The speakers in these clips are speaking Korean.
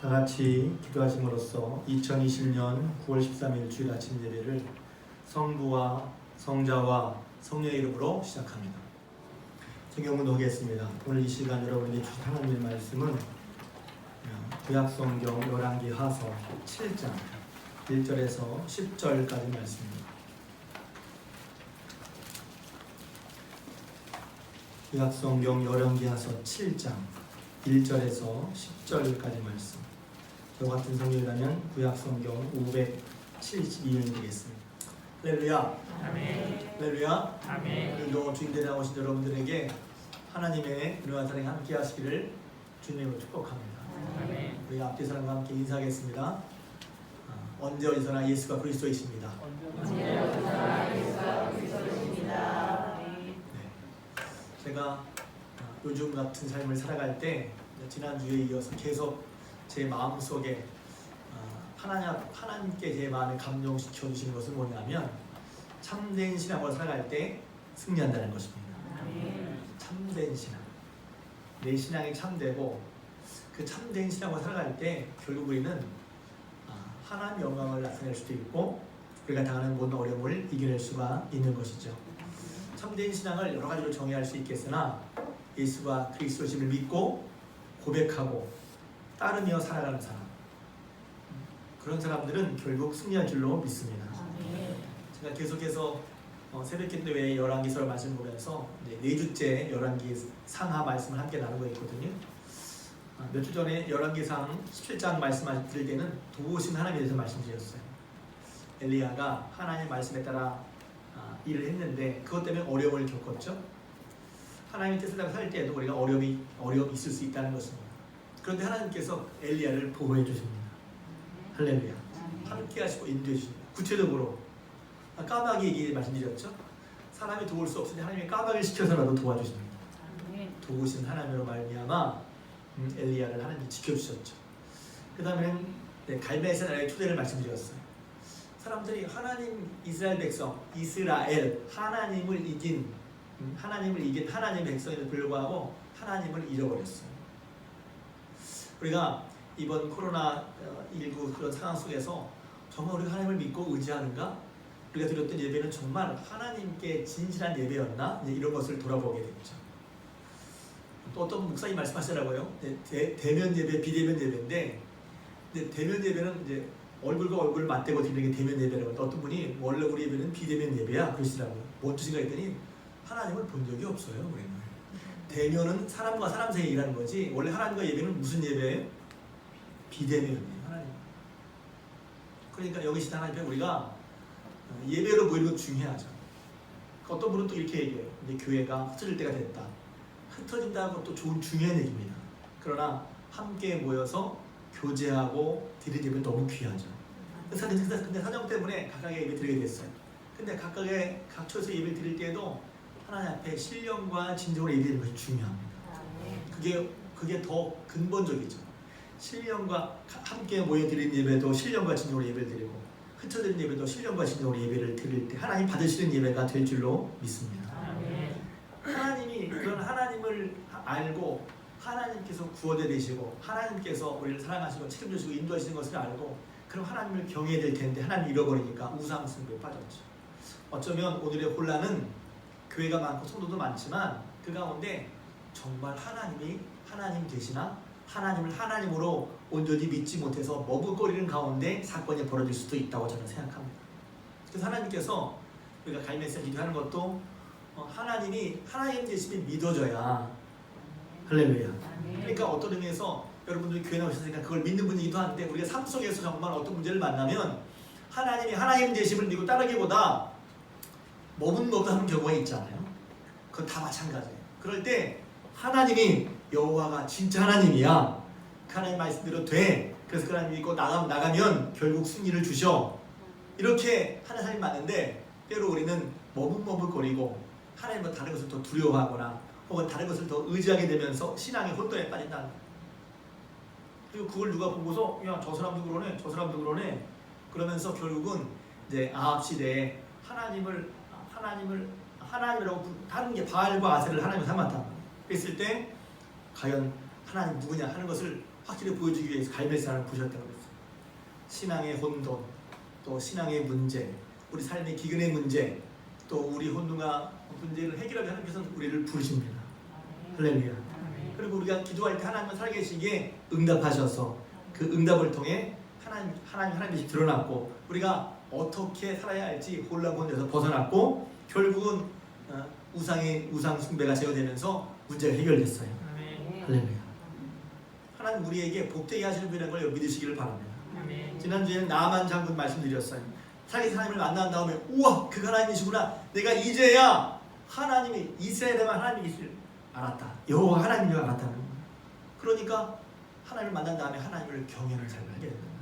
다 같이 기도하심으로써 2020년 9월 13일 주일 아침 예배를 성부와 성자와 성령의 이름으로 시작합니다. 성경을 보겠습니다. 오늘 이 시간 여러분에게 주신 하나님의 말씀은 구약성경 열왕기하서 7장 1절에서 10절까지 말씀입니다. 구약성경 열왕기하서 7장 1절에서 10절까지 말씀. 저와 같은 성경이라면 구약성경 572년 되겠습니다. 할렐루야. 아멘. 할렐루야. 아멘. 오늘도 주인들에 나오신 여러분들에게 하나님의 은혜와 사랑이 함께 하시기를 주님으로 축복합니다. 아멘. 우리 앞뒤 사람과 함께 인사하겠습니다. 언제 어디서나 예수가 그리스도이십니다. 언제 어디서나 예수가 그리스도이십니다. 네. 제가 요즘 같은 삶을 살아갈 때 지난주에 이어서 계속 제 마음속에 하나님께 제 마음을 감동시켜 주시는 것은 뭐냐면 참된 신앙으로 살아갈 때 승리한다는 것입니다. 참된 신앙, 내 신앙이 참되고 그 참된 신앙으로 살아갈 때 결국 우리는 하나님의 영광을 나타낼 수도 있고 우리가 당하는 모든 어려움을 이겨낼 수가 있는 것이죠. 참된 신앙을 여러 가지로 정의할 수 있겠으나 예수가 그리스도심을 믿고 고백하고 따르며 살아가는 사람, 그런 사람들은 결국 승리할 줄로 믿습니다. 제가 계속해서 새벽기도 외에 열왕기서를 말씀 보면서 4주째 열왕기 상하 말씀을 함께 나누고 있거든요. 몇 주 전에 열왕기상 17장 말씀 드릴 때는 도우신 하나님에 대해서 말씀드렸어요. 엘리야가 하나님의 말씀에 따라 일을 했는데 그것 때문에 어려움을 겪었죠. 하나님의 뜻을 따라 살 때에도 우리가 어려움이 있을 수 있다는 것입니다. 그런데 하나님께서 엘리야를 보호해 주십니다. 할렐루야. 함께 하시고 인도해 주십니다. 구체적으로 까마귀 얘기 말씀드렸죠. 사람이 도울 수 없으니 하나님이 까마귀를 시켜서라도 도와주십니다. 도우신 하나님으로 말미암아 엘리야를 하나님이 지켜주셨죠. 그 다음에는 갈멜의 나라의 초대를 말씀드렸어요. 사람들이 하나님 이스라엘 백성 이스라엘 하나님을 이긴 하나님의 백성에도 불구하고 하나님을 잃어버렸어요. 우리가 이번 코로나19 그런 상황 속에서 정말 우리가 하나님을 믿고 의지하는가? 우리가 드렸던 예배는 정말 하나님께 진실한 예배였나? 이런 것을 돌아보게 됐죠. 또 어떤 목사님 말씀하시더라고요. 대면 예배, 비대면 예배인데 대면 예배는 이제 얼굴과 얼굴을 맞대고 드리는 게 대면 예배라고 하는데 어떤 분이 원래 우리 예배는 비대면 예배야 그러시더라고요. 뭔 뜻인가 했더니 하나님을 본 적이 없어요. 우리는 대면은 사람과 사람 사이에 일하는 거지 원래 하나님과 예배는 무슨 예배예요? 비대면이에요. 하나님. 그러니까 여기 계신 하나님 앞에 우리가 예배로 모이는 건 중요하죠. 어떤 분은 또 이렇게 얘기해요. 이제 교회가 흩어질 때가 됐다. 흩어진다는 것도 중요한 얘기입니다. 그러나 함께 모여서 교제하고 드리는 예배는 너무 귀하죠. 근데 사정 때문에 각각의 예배 드리게 됐어요. 근데 각각의 각처에서 예배 드릴 때에도 하나님 앞에 신령과 진정으로 예배드리는 것이 중요합니다. 그게 더 근본적이죠. 신령과 함께 모여 드리는 예배도 신령과 진정으로 예배를 드리고 흩어지는 예배도 신령과 진정으로 예배를 드릴 때 하나님 받으시는 예배가 될 줄로 믿습니다. 하나님이 그런 하나님을 알고 하나님께서 구원해 되시고 하나님께서 우리를 사랑하시고 책임지시고 인도하시는 것을 알고 그럼 하나님을 경외해야 될 텐데 하나님 잃어버리니까 우상숭배에 빠졌죠. 어쩌면 오늘의 혼란은 교회가 많고 성도도 많지만 그 가운데 정말 하나님이 하나님 되시나 하나님을 하나님으로 온전히 믿지 못해서 머뭇거리는 가운데 사건이 벌어질 수도 있다고 저는 생각합니다. 그래서 하나님께서 우리가 갈멜에서 기도하는 것도 하나님이 하나님 되심이 믿어져야 할렐루야. 그러니까 어떤 의미에서 여러분들이 교회 나오셨으니까 그걸 믿는 분이기도 한데 우리가 삶 속에서 정말 어떤 문제를 만나면 하나님이 하나님 되심을 믿고 따르기보다 머뭇머뭇하는 경우가 있잖아요. 그건 다 마찬가지예요. 그럴 때 하나님이 여호와가 진짜 하나님이야. 그 하나님 말씀대로 돼. 그래서 그 하나님 믿고 나가면 결국 승리를 주셔. 이렇게 하는 사람이 많은데 때로 우리는 머뭇머뭇거리고 하나님보다 다른 것을 더 두려워하거나 혹은 다른 것을 더 의지하게 되면서 신앙의 혼돈에 빠진다. 그리고 그걸 누가 보고서 야 저 사람도 그러네 저 사람도 그러네 그러면서 결국은 이제 아합 시대에 하나님이라고 하는 게 바알과 아세를 하나님을 삼았다. 그랬을 때 과연 하나님 누구냐 하는 것을 확실히 보여주기 위해서 갈멜산을 부셨다고 그랬어요. 신앙의 혼돈, 또 신앙의 문제, 우리 삶의 기근의 문제, 또 우리 혼돈과 문제를 해결하게 하나님께서는 우리를 부르십니다. 할렐루야. 그리고 우리가 기도할 때 하나님은 살아계시기에 응답하셔서 그 응답을 통해 하나님이 드러났고 우리가 어떻게 살아야 할지 혼란에서 벗어났고 결국은 우상 숭배가 제거되면서 문제가 해결됐어요. 할렐루야. 하나님 우리에게 복되게 하시는 분이라는 걸 믿으시기를 바랍니다. 지난주에는 나만 장군 말씀드렸어요. 살아계신 하나님을 만난 다음에 우와 그 하나님이시구나. 내가 이제야 하나님이 이스라엘에만 하나님이실 알았다. 여호와 하나님인 줄 알았다는 거예요. 그러니까 하나님을 만난 다음에 하나님을 경외하는 삶을 하게 됩니다.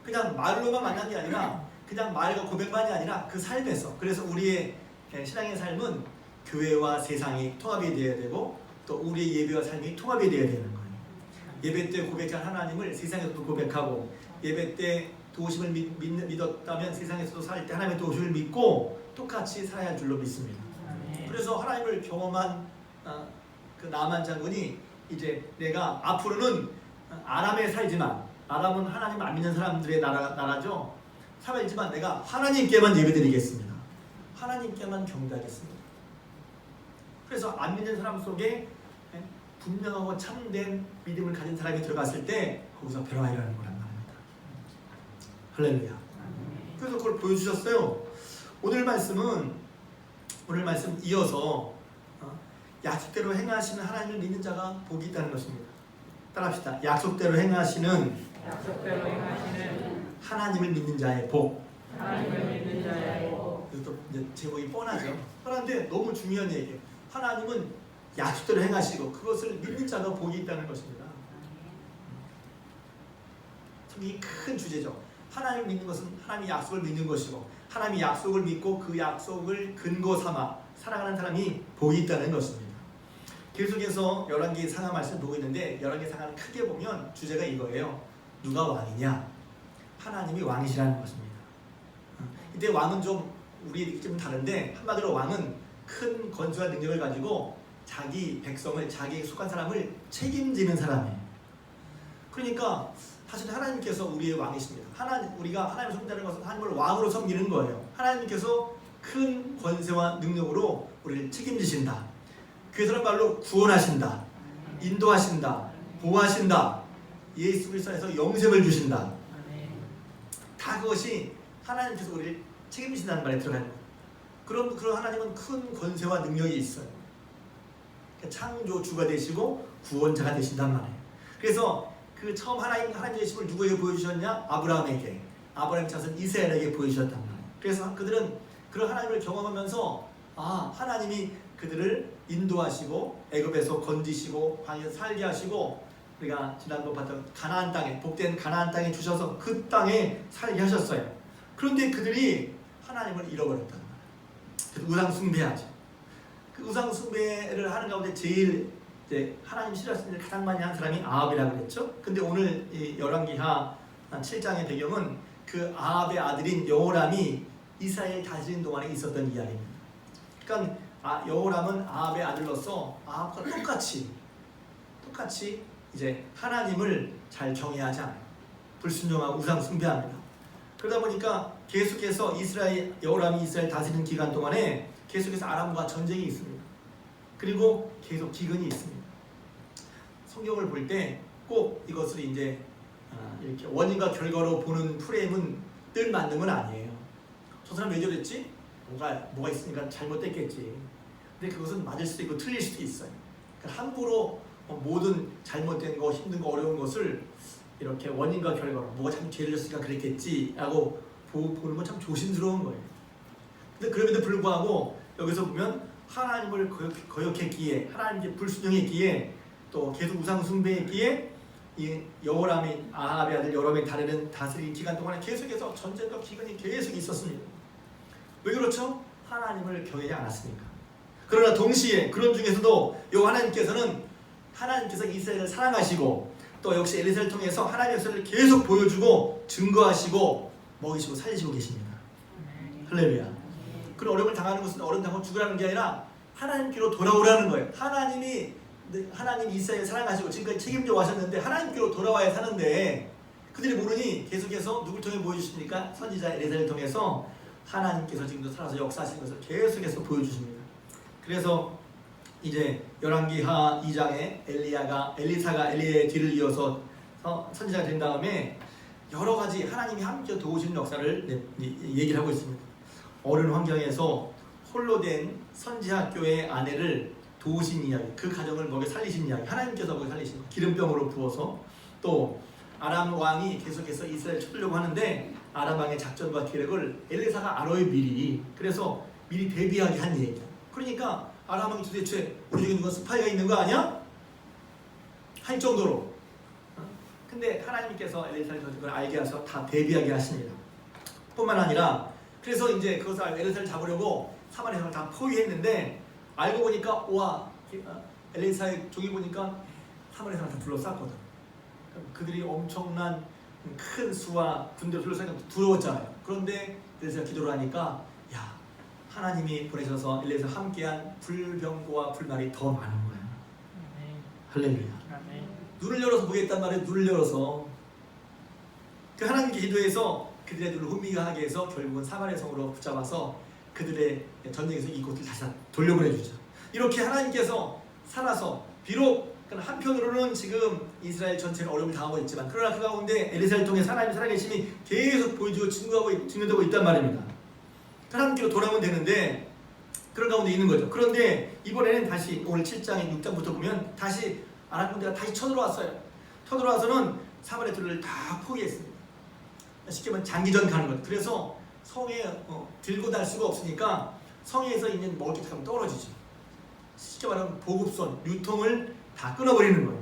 그냥 말로만 만난 게 아니라 그냥 말과 고백만이 아니라 그 삶에서. 그래서 우리의 신앙의 삶은 교회와 세상이 통합이 되어야 되고 또 우리의 예배와 삶이 통합이 되어야 되는 거예요. 예배 때 고백한 하나님을 세상에서도 고백하고 예배 때 도우심을 믿었다면 세상에서도 살 때 하나님의 도우심을 믿고 똑같이 살아야 할 줄로 믿습니다. 그래서 하나님을 경험한 그 나만 장군이 이제 내가 앞으로는 아람에 살지만 아람은 하나님 안 믿는 사람들의 나라죠. 살지만 내가 하나님께만 예배드리겠습니다. 하나님께만 경배하겠습니다. 그래서 안 믿는 사람 속에 분명하고 참된 믿음을 가진 사람이 들어갔을 때 거기서 변화가 일어나는 거란 말입니다. 할렐루야. 그래서 그걸 보여주셨어요. 오늘 말씀 이어서 약속대로 행하시는 하나님을 믿는 자가 복이 있다는 것입니다. 따라합시다. 약속대로 행하시는 하나님을 믿는 자의 복. 이것도 이제 제목이 뻔하죠. 뻔한데 너무 중요한 얘기예요. 하나님은 약속대로 행하시고 그것을 믿는 자가 복이 있다는 것입니다. 참 이 큰 주제죠. 하나님을 믿는 것은 하나님의 약속을 믿는 것이고 하나님의 약속을 믿고 그 약속을 근거 삼아 살아가는 사람이 복이 있다는 것입니다. 계속해서 열왕기 상하 말씀 보고 있는데 열왕기 상하를 크게 보면 주제가 이거예요. 누가 왕이냐? 하나님이 왕이시라는 것입니다. 이때 왕은 좀 우리 좀 다른데 한마디로 왕은 큰 권수와 능력을 가지고 자기 백성을 자기에 속한 사람을 책임지는 사람이에요. 그러니까 사실 하나님께서 우리의 왕이십니다. 우리가 하나님을 섬긴다는 것은 하나님을 왕으로 섬기는 거예요. 하나님께서 큰 권세와 능력으로 우리를 책임지신다. 그래서 말로 구원하신다, 인도하신다, 보호하신다, 예수 그리스도 안에서 영생을 주신다. 다 그것이 하나님께서 우리를 책임지신다는 말에 들어가는 거예요. 그런 하나님은 큰 권세와 능력이 있어요. 창조주가 되시고 구원자가 되신단 말이에요. 그래서 그 처음 하나님 되심을 누구에게 보여주셨냐? 아브라함에게, 아브라함의 자손 이스라엘에게 보여주셨단 말이에요. 그래서 그들은 그런 하나님을 경험하면서 하나님이 그들을 인도하시고 애굽에서 건지시고 광야에서 살게 하시고 우리가 지난번 봤던 가나안 땅에 복된 가나안 땅에 주셔서 그 땅에 살게 하셨어요. 그런데 그들이 하나님을 잃어버렸단 말이에요. 그래서 우상 숭배하죠. 그 우상 숭배를 하는 가운데 제일 하나님 싫어하시는 일 가장 많이 한 사람이 아합이라고 그랬죠. 근데 오늘 이 열왕기하 7장의 배경은 그 아합의 아들인 여호람이 이스라엘 다스리는 동안에 있었던 이야기입니다. 그러니까 여호람은 아합의 아들로서 아합과 똑같이 이제 하나님을 잘 경외하지 않아요. 불순종하고 우상 숭배합니다. 그러다 보니까 계속해서 여호람이 이스라엘 다스리는 기간 동안에 계속해서 아람과 전쟁이 있습니다. 그리고 계속 기근이 있습니다. 성경을 볼 때 꼭 이것을 이제 이렇게 원인과 결과로 보는 프레임은 늘 맞는 건 아니에요. 저 사람 왜 저랬지? 뭐가 있으니까 잘못됐겠지. 근데 그것은 맞을 수도 있고 틀릴 수도 있어요. 그러니까 함부로 모든 잘못된 거, 힘든 거, 어려운 것을 이렇게 원인과 결과로 뭐가 참 죄를 졌으니까 그랬겠지 라고 보는 건 참 조심스러운 거예요. 근데 그럼에도 불구하고 여기서 보면 하나님을 거역했기에, 하나님께 불순종했기에, 또 계속 우상 숭배했기에 이 여호람이 아합의 아들 여호람이 다스리는 기간 동안에 계속해서 전쟁과 기근이 계속 있었습니다. 왜 그렇죠? 하나님을 경외하지 않았으니까. 그러나 동시에 그런 중에서도 하나님께서 이스라엘을 사랑하시고 또 역시 엘리사를 통해서 하나님의 역사를 계속 보여주고 증거하시고 먹이시고 살리시고 계십니다. 할렐루야. 그런 어려움을 당하는 것은 어려움 당하고 죽으라는 게 아니라 하나님께로 돌아오라는 거예요. 하나님이 하나님 이스라엘 사랑하시고 지금까지 책임져 와셨는데 하나님께로 돌아와야 사는데 그들이 모르니 계속해서 누굴 통해 보여주십니까? 선지자 엘리사를 통해서 하나님께서 지금도 살아서 역사하시는 것을 계속해서 보여주십니다. 그래서 이제 열왕기하 2장에 엘리사가 엘리야의 뒤를 이어서 선지자가 된 다음에 여러 가지 하나님이 함께 도우시는 역사를 얘기를 하고 있습니다. 어려운 환경에서 홀로 된 선지학교의 아내를 도우신 이야기, 그 가정을 먹여 살리신 이야기, 하나님께서 먹여 살리신 기름병으로 부어서, 또 아람 왕이 계속해서 이스라엘 쳐들려고 하는데 아람 왕의 작전과 계획을 엘리사가 알아요 미리. 그래서 미리 대비하게 한 얘기야. 그러니까 아람 왕이 도대체 우리 중에 누가 스파이가 있는 거 아니야? 할 정도로. 근데 하나님께서 엘리사를 그걸 알게 하셔서 다 대비하게 하십니다. 뿐만 아니라 그래서 이제 그것을 엘리사를 잡으려고 사마리아 성을 다 포위했는데 알고 보니까 와 엘리사의 종이 보니까 사마리아 성을 다 둘러쌌거든. 그들이 엄청난 큰 수와 군대를 둘러싸니까 두려웠잖아요. 그런데 엘리사가 기도를 하니까 야 하나님이 보내셔서 엘리사 함께한 불병거와 불말이 더 많은 거야. 할렐루야. 눈을 열어서 보겠단 말이에요. 눈을 열어서 그 하나님께 기도해서 그들의 눈을 혼미하게 해서 결국은 사마리아 성으로 붙잡아서 그들의 전쟁에서 이곳을 다시 돌려보내주죠. 이렇게 하나님께서 살아서 비록 한편으로는 지금 이스라엘 전체는 어려움을 당하고 있지만 그러나 그 가운데 엘리사를 통해 하나님의 살아계심이 계속 보여주고 증거되고 있단 말입니다. 하나님께로 돌아오면 되는데 그런 가운데 있는 거죠. 그런데 이번에는 다시 오늘 7장에 6장부터 보면 다시 아람 군대가 다시 쳐들어왔어요. 쳐들어와서는 사마리아 들을 다 포기했습니다. 쉽게 말하면 장기전 가는 거예요. 그래서 성에 들고 달 수가 없으니까 성에서 있는 먹을 게 다 떨어지죠. 쉽게 말하면 보급선, 유통을 다 끊어버리는 거예요.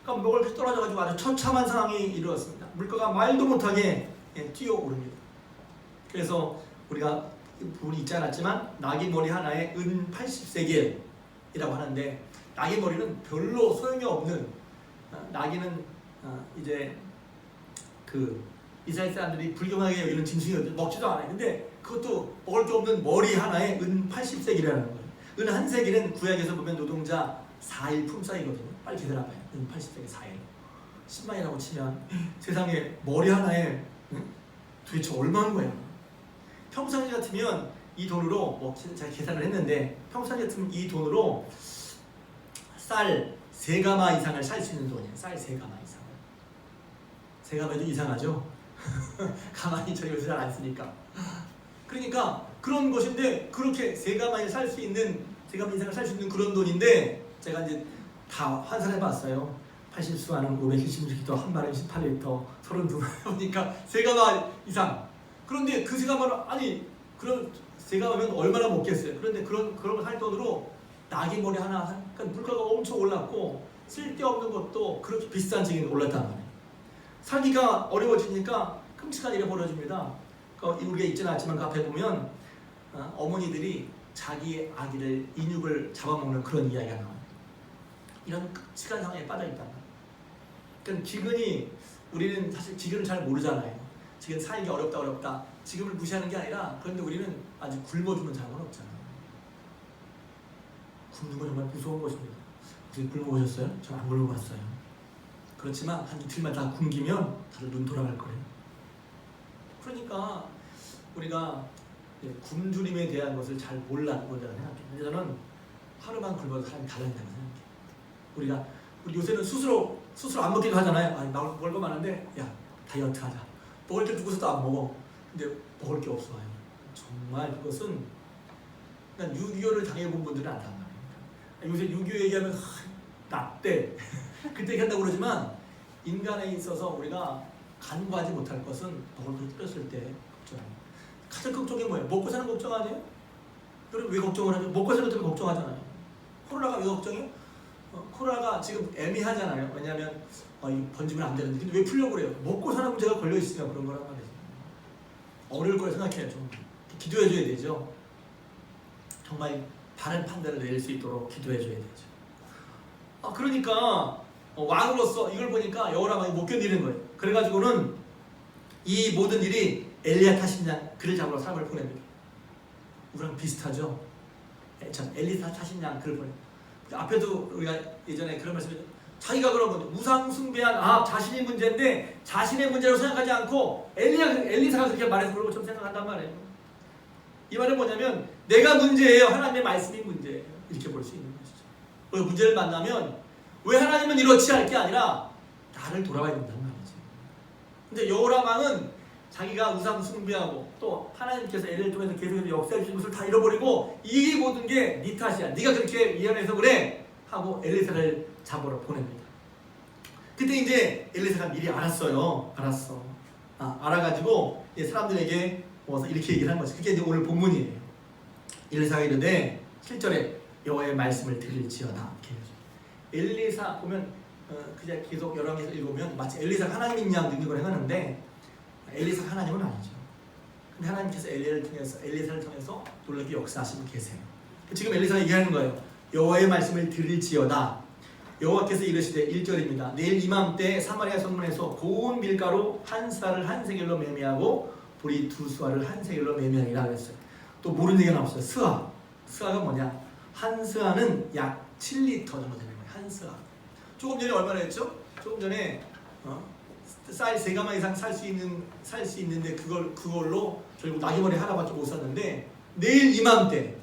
그러니까 먹을 게 떨어져가지고 아주 처참한 상황이 이루어졌습니다. 물가가 말도 못하게 뛰어오릅니다. 그래서 우리가 부분이 있지 않았지만 나귀 머리 하나에 은 80세겔이라고 하는데 나귀 머리는 별로 소용이 없는 나귀는 이제 그 이스라엘 사람들이 불경하게 여기는 짐승이거든요. 먹지도 않아요. 근데 그것도 먹을 게 없는 머리 하나에 은 80세겔이라는 거예요. 은 한 세겔은 구약에서 보면 노동자 4일 품삯이거든요. 빨리 계산 해봐요. 은 80세겔 4일 10만이라고 치면 세상에 머리 하나에 도대체 얼마인 거야. 평상시 같으면 이 돈으로 제가 계산을 했는데 평상시 같으면 이 돈으로 쌀 3가마 이상을 살 수 있는 돈이에요. 쌀 3가마 이상. 3가마도 이상하죠? 가만히 저희 요새 잘 안 쓰니까. 그러니까 그런 것인데 그렇게 3가마를 살 수 있는 3가마 이상을 살 수 있는 그런 돈인데 제가 이제 다 환산해봤어요. 80수와는 570리터, 한 마리 18리터, 32만 보니까 3가마 이상. 그런데 그 3가마를 아니 그런 3가마면 얼마나 먹겠어요. 그런데 그런 걸 살 돈으로 나귀 머리 하나, 그러니까 물가가 엄청 올랐고 쓸데없는 것도 그렇게 비싼 지금 올랐단 말이에요. 살기가 어려워지니까 끔찍한 일이 벌어집니다. 우리가 있지는 않지만 그 앞에 보면 어머니들이 자기의 아기를 인육을 잡아먹는 그런 이야기가 나와요. 이런 끔찍한 상황에 빠져있단 말이에요. 그러니까 지금이 우리는 사실 지금을 잘 모르잖아요. 지금 살기 어렵다. 지금을 무시하는 게 아니라 그런데 우리는 아직 굶어 죽는 사람은 없잖아요. 굶는 건 정말 무서운 것입니다. 어떻게 굶어보셨어요? 전 안 굶어봤어요. 그렇지만 한 이틀만 다 굶기면 다들 눈 돌아갈 거예요. 그러니까 우리가 굶주림에 대한 것을 잘 몰라고 생각해요. 근데 저는 하루만 굶어도 사람이 달라진다고 생각해요. 우리 요새는 스스로 안 먹기도 하잖아요. 아니 먹을 거 많은데 야 다이어트 하자. 먹을 게 누구서도 안 먹어. 근데 먹을 게 없어요. 정말 그것은 그냥 유교를 당해본 분들은 안단 말이에요. 요새 유교 얘기하면 낙대 그때 얘기한다고 그러지만 인간에 있어서 우리가 간과하지 못할 것은 먹을 걸 끓였을 때 걱정합니다. 가장 걱정이 뭐예요? 먹고 사는 걱정 아니에요? 여러분 왜 걱정을 하죠? 먹고 사는 것 때문에 걱정하잖아요. 코로나가 왜 걱정해요? 코로나가 지금 애매하잖아요. 왜냐하면 이 번지면 안 되는데 근데 왜 풀려고 그래요? 먹고 사는 문제가 걸려있으니까 그런 거란 말이죠. 어려울 거라 생각해요. 좀 기도해줘야 되죠. 정말 바른 판단을 내릴 수 있도록 기도해줘야 되죠. 그러니까 왕으로서 이걸 보니까 여호람이 못 견디는 거예요. 그래가지고는 이 모든 일이 엘리야 타신양 그를 잡으러 사람을 보냅니다. 우리랑 비슷하죠? 참 엘리사 타신양 그를 보내. 앞에도 우리가 예전에 그런 말씀을 자기가 그러면 우상 숭배한 자신이 문제인데 자신의 문제로 생각하지 않고 엘리사가 그렇게 말해서 그런 것처럼 생각한단 말이에요. 이 말은 뭐냐면 내가 문제예요. 하나님의 말씀이 문제예요. 이렇게 볼 수 있는 것이죠. 그리고 문제를 만나면 왜 하나님은 이렇지 할 게 아니라 나를 돌아봐야 된다는 말이죠. 근데 여호람 왕은 자기가 우상 숭배하고 또 하나님께서 엘리를 통해서 계속해서 역사해 주신 것을 다 잃어버리고 이 모든 게 네 탓이야. 네가 그렇게 미안해서 그래 하고 엘리사를 잡으러 보냅니다. 그때 이제 엘리사가 미리 알았어요. 알아가지고 사람들에게 모아서 이렇게 얘기를 한 거죠. 그게 이제 오늘 본문이에요. 엘리사가 이르되 7절에 여호와의 말씀을 들을지어다. 엘리사 보면 그냥 계속 열왕기에서 읽으면 마치 엘리사가 하나님인 양 능력을 행하는데 엘리사가 하나님은 아니죠. 근데 하나님께서 엘리사를 통해서 놀랍게 역사하시고 계세요. 지금 엘리사가 얘기하는 거예요. 여호와의 말씀을 들을지어다. 여호와께서 이르시되 1절입니다. 내일 이맘때 사마리아 성문에서 고운 밀가루 한 쌀을 한 세겔로 매매하고 보리 두 수아를 한 세겔로 매매하리라 그랬어요. 또 모르는 얘기가 나왔어요. 스아가 뭐냐? 한 스아는 약 7리터 정도 되는 거예요. 한 스아. 조금 전에 얼마나 했죠? 조금 전에 쌀 3가마 이상 살 수 있는데 그걸로 결국 나귀머리 하나밖에 못 샀는데 내일 이맘때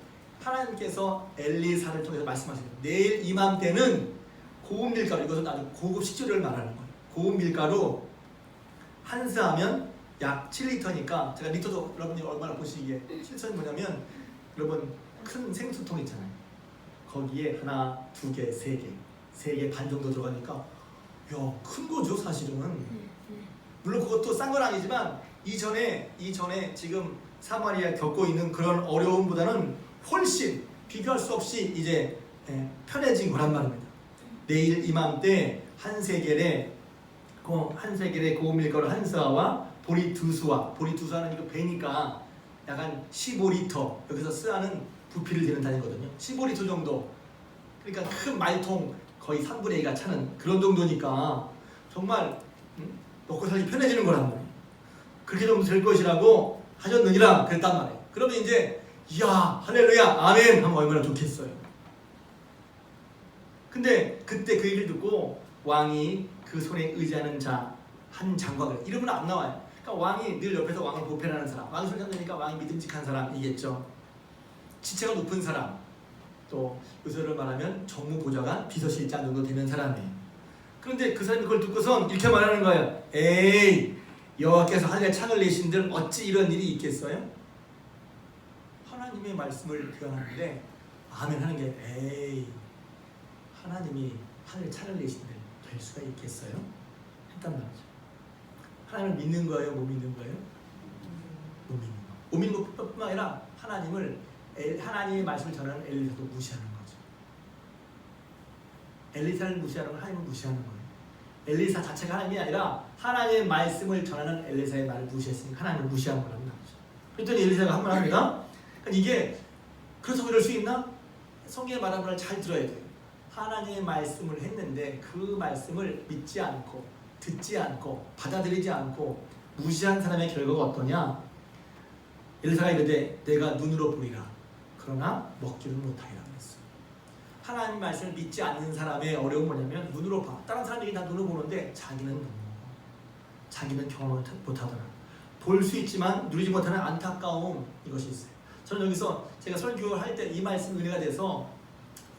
하나님께서 엘리사를 통해서 말씀하시는 내일 이맘때는 고운 밀가루, 이것은 아주 고급 식재료를 말하는 거예요. 고운 밀가루 한 스하면 약 7리터니까 제가 리터도 여러분이 얼마나 보시기에 실천이 뭐냐면 여러분 큰 생수통 있잖아요. 거기에 하나, 두 개, 세 개 반 정도 들어가니까 큰 거죠 사실은. 물론 그것도 싼 건 아니지만 이전에 지금 사마리아 겪고 있는 그런 어려움보다는 훨씬 비교할 수 없이 이제 편해진 거란 말입니다. 내일 이맘때 한 세겔에 고운 밀가루 한 스아와 보리 두 수아. 보리 두 수아는 이거 배니까 약간 15리터. 여기서 스아는 부피를 재는 단위거든요. 15리터 정도. 그러니까 큰 말통 거의 3분의 2가 차는 그런 정도니까 정말 먹고 살기 편해지는 거란 말이에요. 그렇게 정도 될 것이라고 하셨느니라 그랬단 말이에요. 그러면 이제 이야 할렐루야 아멘 하면 얼마나 좋겠어요. 근데 그때 그 얘기를 듣고 왕이 그 손에 의지하는 자 한 장관을 이름은 안 나와요. 그러니까 왕이 늘 옆에서 왕을 보편하는 사람, 왕이 손잡으니까 왕이 믿음직한 사람이겠죠. 지체가 높은 사람, 또 요새로 말하면 정무보좌관, 비서실장 정도 되는 사람이에요. 그런데 그 사람이 그걸 듣고선 이렇게 말하는 거예요. 에이 여호와께서 하늘에 창을 내신들 어찌 이런 일이 있겠어요? 하나님의 말씀을 표현하는데 아멘 하는 게 에이 하나님이 하늘에 창을 내신들 될 수가 있겠어요? 했단 말이죠. 하나님을 믿는 거예요? 못 믿는 거예요? 못 믿는 거. 못 믿는 것뿐만 아니라 하나님의 말씀을 전하는 엘리사도 무시하는 거죠. 엘리사를 무시하는 건 하나님을 무시하는 거예요. 엘리사 자체가 하나님이 아니라 하나님의 말씀을 전하는 엘리사의 말을 무시했으니까 하나님을 무시한 거라는 거죠. 그랬더니 엘리사가 한 말 합니다. 그러니까 이게 그래서 이럴 수 있나? 성경의 말하는 걸 잘 들어야 돼요. 하나님의 말씀을 했는데 그 말씀을 믿지 않고 듣지 않고 받아들이지 않고 무시한 사람의 결과가 어떠냐? 엘리사가 이르되 내가 눈으로 보리라 그러나 먹지는 못하리라 그랬어요. 하나님 말씀을 믿지 않는 사람의 어려움은 뭐냐면 눈으로 봐. 다른 사람들이 다 눈으로 보는데 자기는 못 먹어. 자기는 경험을 못하더라. 볼 수 있지만 누리지 못하는 안타까움 이것이 있어요. 저는 여기서 제가 설교를 할 때 이 말씀 은혜가 돼서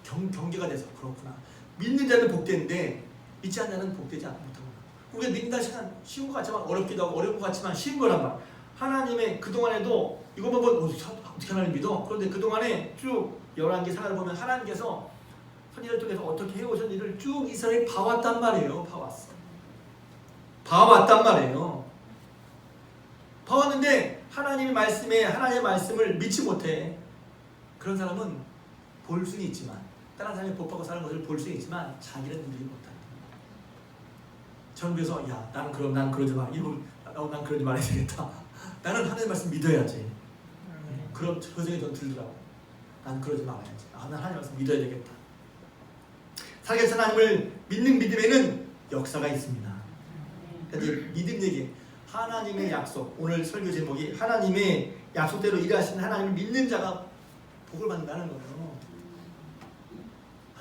경계가 돼서 그렇구나. 믿는 자는 복된데 믿지 않는 자는 복되지 못하구나. 우리가 믿는다 시간 쉬운 것 같지만 어렵기도 하고 어려운 것 같지만 쉬운 거란 말. 하나님의 그동안에도 이것만 보면 어떻게 하나님 믿어? 그런데 그동안에 쭉 열왕기 사가를 보면 하나님께서 선지자를 통해서 어떻게 해오셨는지를 쭉 이스라엘이 봐왔단 말이에요. 봐왔단 말이에요. 봐왔는데 하나님의 말씀을 믿지 못해. 그런 사람은 볼 수는 있지만 다른 사람이 복받고 사는 것을 볼 수는 있지만 자기는 누리지 못한다. 저는 그래서 난 그러지 마. 난 그러지 말아야 되겠다. 나는 하나님의 말씀 믿어야지. 그런 생각이 전 들더라고. 난 그러지 말아야지. 나는 하나님의 말씀 믿어야 되겠다. 살아계신 하나님을 믿는 믿음에는 역사가 있습니다. 그러니까 이제 믿음 얘기, 하나님의 약속. 오늘 설교 제목이 하나님의 약속대로 일하시는 하나님을 믿는 자가 복을 받는다는 거예요.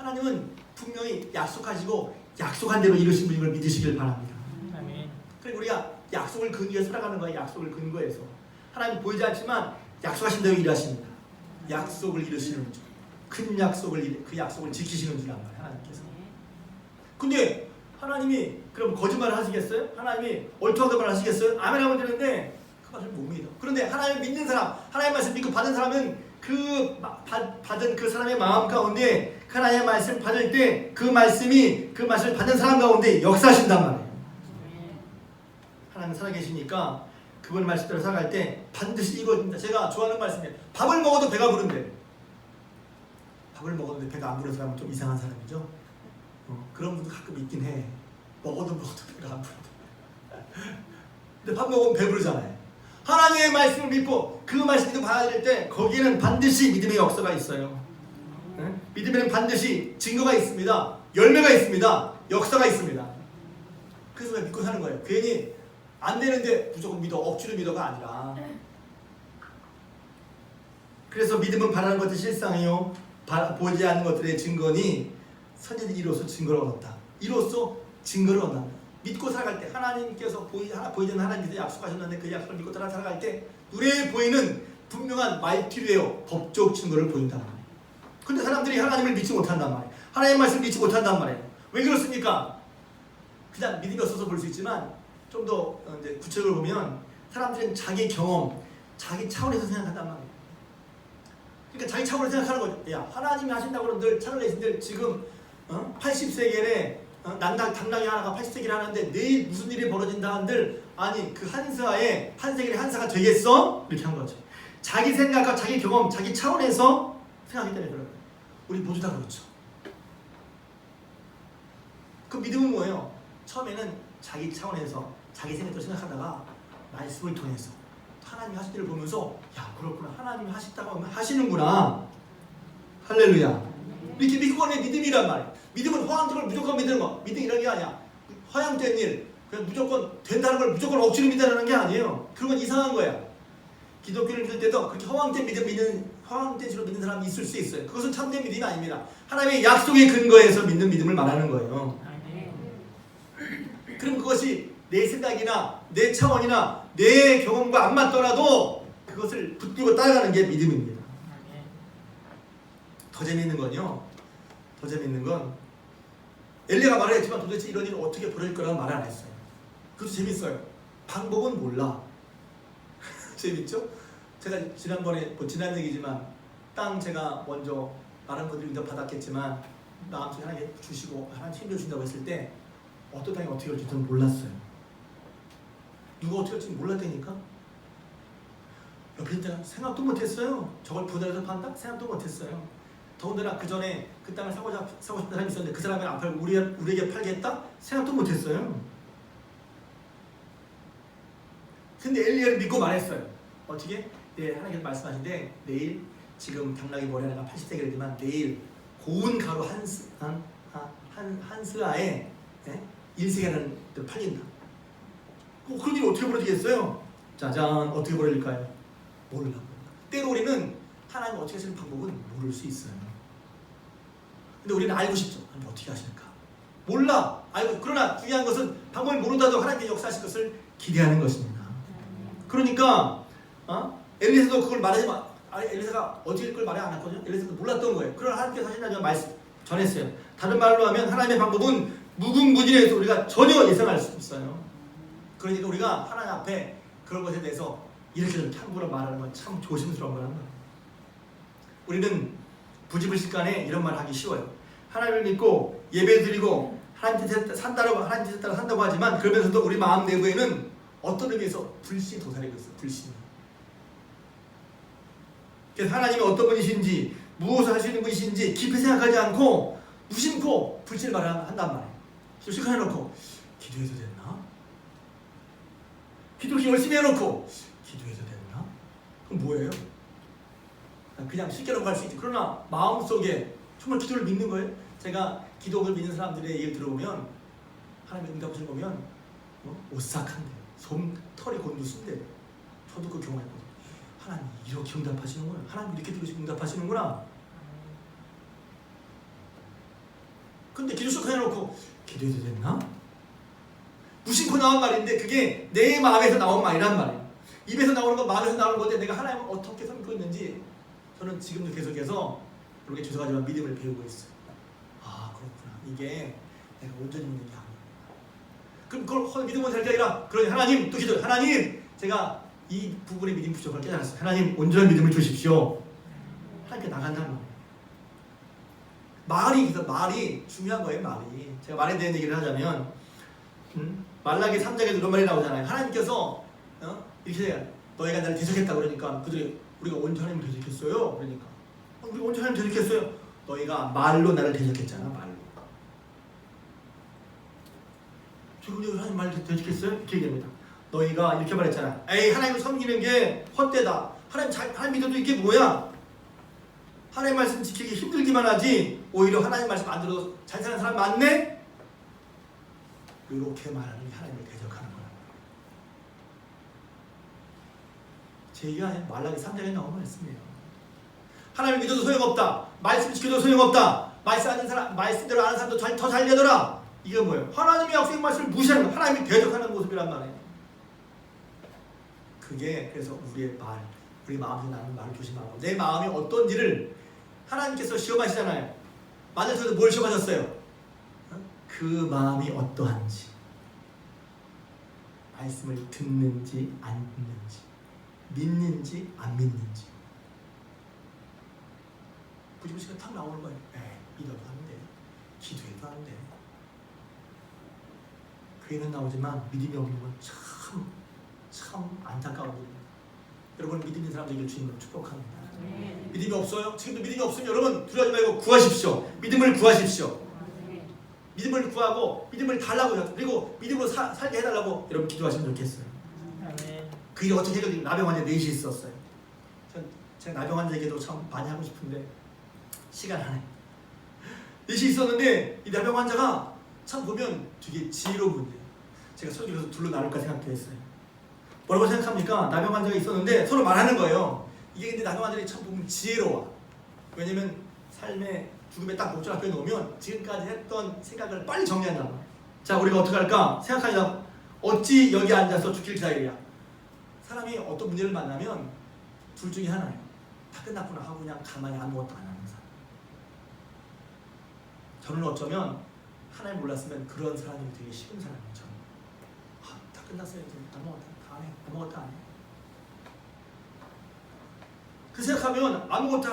하나님은 분명히 약속하시고 약속한 대로 이루신 분인 걸 믿으시길 바랍니다. 아멘. 그리고 우리가 약속을 근거해서 살아가는 거예요. 약속을 근거해서. 하나님 보이지 않지만 약속하신 대로 일하십니다. 약속을 이루시는 줄. 큰 약속을 그 약속을 지키시는 줄 알아요. 하나님께서. 근데 하나님이 그럼 거짓말을 하시겠어요? 하나님이 얼토당토말 하시겠어요? 아멘 하면 되는데 그 말을 못 믿어. 그런데 하나님 믿는 사람, 하나님 말씀 믿고 받은 사람은 그 받은 그 사람의 마음 가운데 하나님의 말씀 받을 때 그 말씀이 그 말씀을 받은 사람 가운데 역사하신단 말이에요. 하나님 살아계시니까 그분 말씀대로 살아갈 때 반드시 이루어집니다. 제가 좋아하는 말씀이에요. 밥을 먹어도 배가 부른대. 밥을 먹었는데 배가 안 부른 사람은 좀 이상한 사람이죠. 그런 분도 가끔 있긴 해. 먹어도 배가 안 부른대. 근데 밥 먹으면 배부르잖아요. 하나님의 말씀을 믿고 그 말씀 믿고 받아들일 때 거기에는 반드시 믿음의 역사가 있어요. 믿음에는 반드시 증거가 있습니다. 열매가 있습니다. 역사가 있습니다. 그래서 왜 믿고 사는 거예요? 괜히 안 되는데 무조건 믿어, 억지로 믿어가 아니라. 그래서 믿음은 바라는 것들 실상이요 보이지 않는 것들의 증거니 선지자들이 이로써 증거를 얻었다. 이로써 증거를 얻는다. 믿고 살아갈 때 하나님께서 보이지 않는 하나님께서 약속하셨는데 그 약속을 믿고 따라 살아갈 때 눈에 보이는 분명한 말티류예요. 법적 증거를 보인단 말이에요. 근데 사람들이 하나님을 믿지 못한단 말이에요. 하나님의 말씀을 믿지 못한단 말이에요. 왜 그렇습니까? 그냥 믿음이 없어서 볼 수 있지만 좀 더 이제 구체적으로 보면 사람들은 자기 경험, 자기 차원에서 생각한단 말이에요. 그러니까 자기 차원에서 생각하는 거죠. 야, 하나님이 하신다고 늘 차를 내신들 지금 80세겔에 당나귀 하나가 80세겔 하는데 내일 무슨 일이 벌어진다 한들 아니 그 한스하에 한 세겔이 한사가 되겠어? 이렇게 한 거죠. 자기 생각과 자기 경험, 자기 차원에서 생각하기 때문에 그래요. 우리 모두 다 그렇죠. 그 믿음은 뭐예요? 처음에는 자기 차원에서 자기 생각대로 생각하다가 말씀을 통해서 하나님이 하신 일을 보면서 야 그렇구나 하나님이 하셨다고 하면 하시는구나 할렐루야 이렇게 믿고 가는 게 믿음이란 말이에요. 믿음은 허황된 걸 무조건 믿는 거 믿음이라는 게 아니야. 허황된 일 그냥 무조건 된다는 걸 무조건 억지로 믿는다는 게 아니에요. 그건 이상한 거야. 기독교를 믿을 때도 그렇게 허황된 식으로 믿는 사람이 있을 수 있어요. 그것은 참된 믿음이 아닙니다. 하나님의 약속에 근거해서 믿는 믿음을 말하는 거예요. 그럼 그것이 내 생각이나 내 차원이나 내 경험과 안 맞더라도 그것을 붙들고 따라가는 게 믿음입니다. 더 재미있는 건요. 더 재미있는 건 엘리야가 말을 했지만 도대체 이런 일은 어떻게 벌어질 거라고 말 안 했어요. 그것도 재밌어요. 방법은 몰라. 재밌죠? 제가 지난번에 지난 얘기지만 땅 제가 먼저 많은 분들이 응답 받았겠지만 마음속에 하나님 주시고 하나님 힘을 주신다고 했을 때 어떤 땅이 어떻게 올지 저는 몰랐어요. 누가 어떻게 올지 몰랐다니까. 옆에 있는 데는 생각도 못했어요. 저걸 분할해서 판다? 생각도 못했어요. 더군다나 그 전에 그 땅을 사고 싶은 사람이 있었는데 그 사람이 안 팔고 우리에게 팔겠다? 생각도 못했어요. 근데 엘리야를 믿고 말했어요. 어떻게? 네, 하나님께서 말씀하신데 내일 지금 당나귀 머리 하나가 80세겔이지만 내일 고운 가루 한 스아에 1세겔은 팔린다. 그런 일이 어떻게 벌어지겠어요? 짜잔, 어떻게 벌어질까요? 몰라. 때로 우리는 하나님 어떻게 하시는 방법은 모를 수 있어요. 근데 우리는 알고 싶죠. 하나님 어떻게 하실까? 몰라. 알고. 그러나 중요한 것은 방법을 모르다도 하나님께 역사하실 것을 기대하는 것입니다. 그러니까 엘리사도 그걸 말하지 마. 엘리사가 어떻게 걸 말이 안 했거든요. 엘리사도 몰랐던 거예요. 그러나 하나님께서 하신다는 말씀 전했어요. 다른 말로 하면 하나님의 방법은 무궁무진해서 우리가 전혀 예상할 수 없어요. 그러니까 우리가 하나님 앞에 그런 것에 대해서 이렇게 함부로 말하는 건 참 조심스러운 거란 말이에요. 우리는 부지불식간에 이런 말 하기 쉬워요. 하나님을 믿고 예배드리고 하나님 뜻에 따라 산다고 하지만 그러면서도 우리 마음 내부에는 어떤 의미에서 불신이 도사리고 있어요. 불신이. 그래서 하나님이 어떤 분이신지 무엇을 하시는 분이신지 깊이 생각하지 않고 무심코 불신을 한단 말이에요. 실컷 해놓고 기도해도 됐나? 기도 열심히 해놓고 기도해도 됐나? 그럼 뭐예요? 그냥 쉽게 놓고 할 수 있지. 그러나 마음속에 정말 기도를 믿는 거예요. 제가 기도를 믿는 사람들의 얘기를 들어보면 하나님의 응답하시는 거 보면 오싹한데 털이 곤두순대. 저도 그 경험했거든요. 하나님 이렇게 응답하시는구나. 하나님 이렇게 응답하시는구나. 근데 기도 쭉 해놓고 기도해도 됐나? 무심코 나온 말인데 그게 내 마음에서 나온 말이란 말이에요. 입에서 나오는 건 마음에서 나오는 건데 내가 하나님을 어떻게 섬기고 있는지 저는 지금도 계속해서 그렇게 죄송하지만 믿음을 배우고 있어요. 아 그렇구나. 이게 내가 온전히 믿는 게 아니야. 그럼 그걸 믿음은 될 게 아니라 그러니 하나님 또 기도해. 하나님 제가 이 부분에 믿음 부족을 깨달았어요. 하나님 온전한 믿음을 주십시오. 하나님께 나간다는 거예요. 말이 중요한 거예요. 말이. 제가 말에 대한 얘기를 하자면 말라기 3장에도 이런 말이 나오잖아요. 하나님께서 이렇게 해요. 너희가 나를 대적했다 그러니까 그들이 우리가 온전히 대적했어요. 그러니까 우리 온전히 대적했어요. 너희가 말로 나를 대적했잖아. 말로. 지금 하나님 말 대적했어요? 이렇게 얘기합니다. 너희가 이렇게 말했잖아. 에이 하나님을 섬기는 게 헛되다. 하나님 믿어도 이게 뭐야? 하나님 말씀 지키기 힘들기만 하지 오히려 하나님 말씀 안 들어도 잘 사는 사람 많네? 이렇게 말하는 게 하나님을 대적하는 거야. 제 얘기가 아니라 말라기 3장에 나온 말씀이에요. 하나님을 믿어도 소용없다. 말씀 지켜도 소용없다. 말씀대로 아는 사람도 더 잘 되더라. 이게 뭐예요? 하나님의 약속의 말씀을 무시하는 거예요. 하나님이 대적하는 모습이란 말이에요. 그게 그래서 우리 마음에서 나는 말을 조심하고 내 마음이 어떤지를 하나님께서 시험하시잖아요. 만약에 뭘 시험하셨어요? 그 마음이 어떠한지, 말씀을 듣는지 안 듣는지, 믿는지 안 믿는지. 부지부지가 탁 나오는 거예요. 믿어도 안 돼, 기도해도 안 돼. 그에는 나오지만 믿음이 없는 건 참 안타까운 일입니다. 여러분 믿음 있는 사람들에게 주님으로 축복합니다. 믿음이 없어요? 지금도 믿음이 없으면 여러분 두려워하지 말고 구하십시오. 믿음을 구하십시오. 믿음을 구하고 믿음을 달라고 해요. 그리고 믿음으로 살게 해달라고 여러분 기도하시면 좋겠어요. 그 일이 어떻게 해결되고 나병 환자 넷이 있었어요. 제가 나병 환자에게도 참 많이 하고 싶은데 시간 안에 넷이 있었는데 이 나병 환자가 참 보면 되게 지혜로운 분이에요. 제가 설교에서 둘로 나눌까 생각했어요. 뭐라고 생각합니까? 나병 환자가 있었는데 서로 말하는 거예요. 이게 근데 나병 환자들이 참 보면 지혜로워. 왜냐면 삶의 죽음에 딱 목줄 앞에 놓으면 지금까지 했던 생각을 빨리 정리한단 말이야. 자, 우리가 어떻게 할까? 생각하자. 어찌 여기 앉아서 죽길 기다리랴. 사람이 어떤 문제를 만나면 둘 중에 하나예요. 다 끝났구나 하고 그냥 가만히 아무것도 안 하는 사람. 저는 어쩌면 하나님 몰랐으면 그런 사람이 되게 쉬운 사람이에요. 저는. 다 끝났어요. 이제 아무것도 안 해. 그 생각하면 아무것도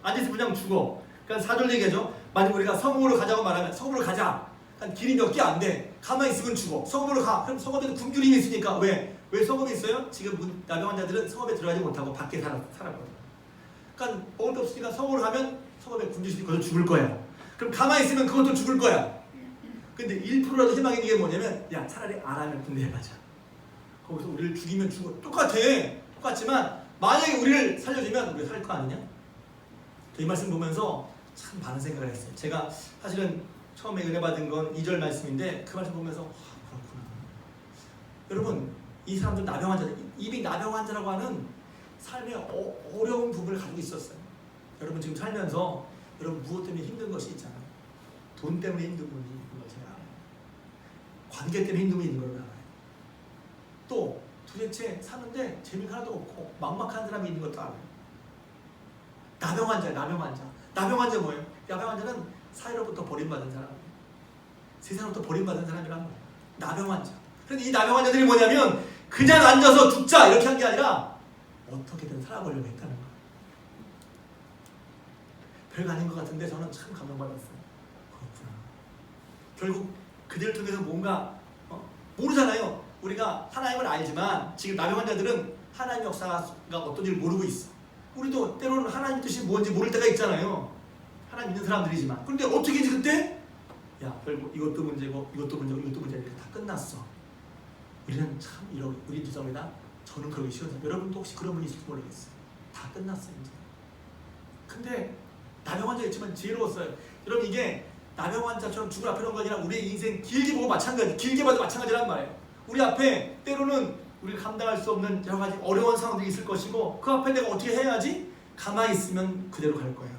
앉아서 그냥 죽어. 그러니까 4절 얘기하죠. 만약 우리가 성읍으로 가자고 말하면 성읍으로 가자. 길이 몇 개 안 돼. 가만히 있으면 죽어. 성읍으로 가. 그럼 성읍에도 굶주림이 있으니까 왜 성읍이 있어요? 지금 나병 환자들은 성읍에 들어가지 못하고 밖에 살았거든요. 그러니까 먹을 게 없으니까 성읍으로 가면 성읍에 굶주림이 거기서 죽을 거야. 그럼 가만히 있으면 그것도 죽을 거야. 근데 1%라도 희망이 있는 게 뭐냐면 야 차라리 아라면 군대에 가자. 거기서 우리를 죽이면 죽어. 똑같지만 만약에 우리를 살려주면 우리가 살 거 아니냐? 이 말씀 보면서 참 많은 생각을 했어요. 제가 사실은 처음에 은혜 받은 건 2절 말씀인데 그 말씀 보면서 그렇구나. 여러분 이 사람들 나병 환자들 이미 나병 환자라고 하는 삶의 어려운 부분을 가지고 있었어요. 여러분 지금 살면서 여러분 무엇 때문에 힘든 것이 있잖아요. 돈 때문에 힘든 분이 있는 걸 제가 알아요. 관계 때문에 힘든 분이 있는 걸 알아요. 또 도대체 사는데 재미가 하나도 없고 막막한 사람이 있는 것도 알아요. 나병 환자 뭐예요? 나병 환자는 사회로부터 버림받은 사람, 세상으로부터 버림받은 사람이란 말이에요. 나병 환자. 그런데 이 나병 환자들이 뭐냐면 그냥 앉아서 죽자 이렇게 한 게 아니라 어떻게든 살아보려고 했다는 거예요. 별거 아닌 것 같은데 저는 참 감동받았어요. 그렇구나. 결국 그들을 통해서 뭔가 모르잖아요. 우리가 하나님을 알지만 지금 나병 환자들은 하나님의 역사가 어떤지를 모르고 있어. 우리도 때로는 하나님 뜻이 뭔지 모를 때가 있잖아요. 하나님 믿는 사람들이지만. 그런데 어떻게 이제 그때? 야, 결국 이것도 문제고 이것도 이렇게 다 끝났어. 우리는 참 우리 죄송합니다. 저는 그러기 싫어요. 여러분도 혹시 그런 분이 있을지 모르겠어요. 다 끝났어요 이제. 근데 나병 환자 있지만 지혜로웠어요. 여러분 이게 나병 환자처럼 죽을 앞에 놓은 거 아니라 우리의 인생 길게 보고 마찬가지, 길게 봐도 마찬가지란 말이에요. 우리 앞에 때로는 우리가 감당할 수 없는 여러 가지 어려운 상황들이 있을 것이고 그 앞에 내가 어떻게 해야지? 가만히 있으면 그대로 갈 거야.